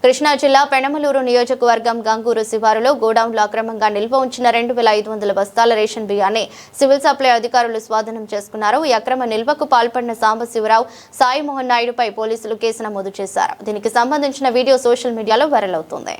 కృష్ణా జిల్లా పెనమలూరు నియోజకవర్గం గంగూరు శివారులో గోడౌన్లో అక్రమంగా నిల్వ ఉంచిన 2500 బస్తాల రేషన్ బియ్యాన్ని సివిల్ సప్లై అధికారులు స్వాధీనం చేసుకున్నారు. ఈ అక్రమ నిల్వకు పాల్పడిన సాంబశివరావు, సాయిమోహన్ నాయుడుపై పోలీసులు కేసు నమోదు చేశారు. దీనికి సంబంధించిన వీడియో సోషల్ మీడియాలో వైరల్ అవుతోంది.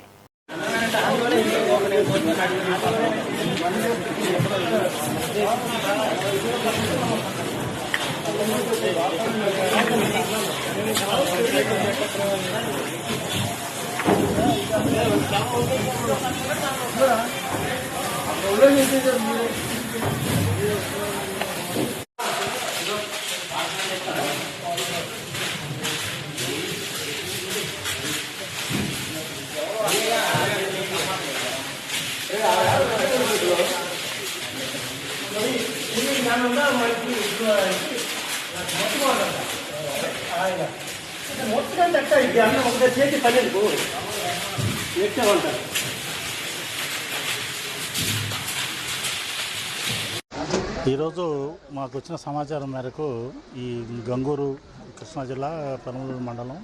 ఈరోజు మాకు వచ్చిన సమాచారం మేరకు ఈ గంగూరు కృష్ణా జిల్లా పెనమలూరు మండలం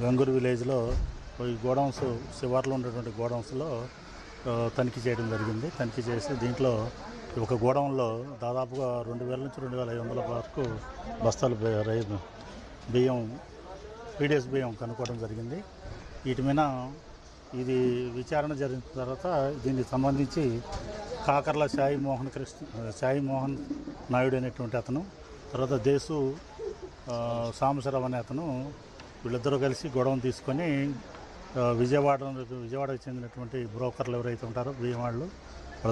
గంగూరు విలేజ్లో ఈ గోడౌన్స్ శివార్లో ఉన్నటువంటి గోడౌన్స్లో తనిఖీ చేయడం జరిగింది. తనిఖీ చేసి దీంట్లో ఒక గోడౌన్లో దాదాపుగా 2000 నుంచి 2500 వరకు బస్తాలు బియ్యం పీడిఎస్ బియ్యం కనుక్కోవడం జరిగింది. వీటి మీద ఇది విచారణ జరిగిన తర్వాత దీనికి సంబంధించి కాకర్ల సాయిమోహన్ నాయుడు అనేటువంటి అతను, తర్వాత దేశు సాంబశివరావు అనే అతను, వీళ్ళిద్దరూ కలిసి గొడవను తీసుకొని విజయవాడకు చెందినటువంటి బ్రోకర్లు ఎవరైతే ఉంటారో బియ్యం వాళ్ళ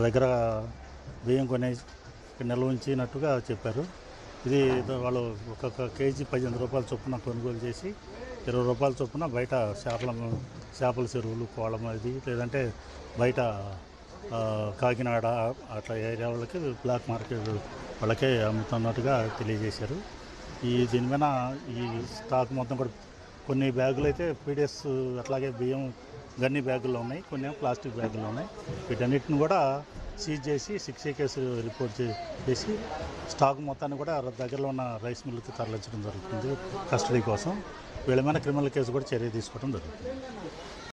దగ్గర బియ్యం కొని నిల్వ ఉంచినట్టుగా చెప్పారు. ఇది వాళ్ళు ఒక్కొక్క కేజీ 15 రూపాయల చొప్పున కొనుగోలు చేసి 20 రూపాయల చొప్పున బయట చేపల చెరువులు, కోళ్ళ ఇది లేదంటే బయట కాకినాడ అట్లా ఏరియా వాళ్ళకి బ్లాక్ మార్కెట్ వాళ్ళకే అమ్ముతున్నట్టుగా తెలియజేశారు. దీని మీద ఈ స్టాక్ మొత్తం కూడా కొన్ని బ్యాగులు అయితే పీడిఎస్ అట్లాగే బియ్యం గన్ని బ్యాగుల్లో ఉన్నాయి, కొన్ని ప్లాస్టిక్ బ్యాగుల్లో ఉన్నాయి. వీటన్నిటిని కూడా సీజ్ చేసి 6A కేసు రిపోర్ట్ చేసి స్టాక్ మొత్తాన్ని కూడా దగ్గరలో ఉన్న రైస్ మిల్లుకి తరలించడం జరుగుతుంది కస్టడీ కోసం. వీళ్ళ మీద క్రిమినల్ కేసు కూడా చర్య తీసుకోవడం జరుగుతుంది.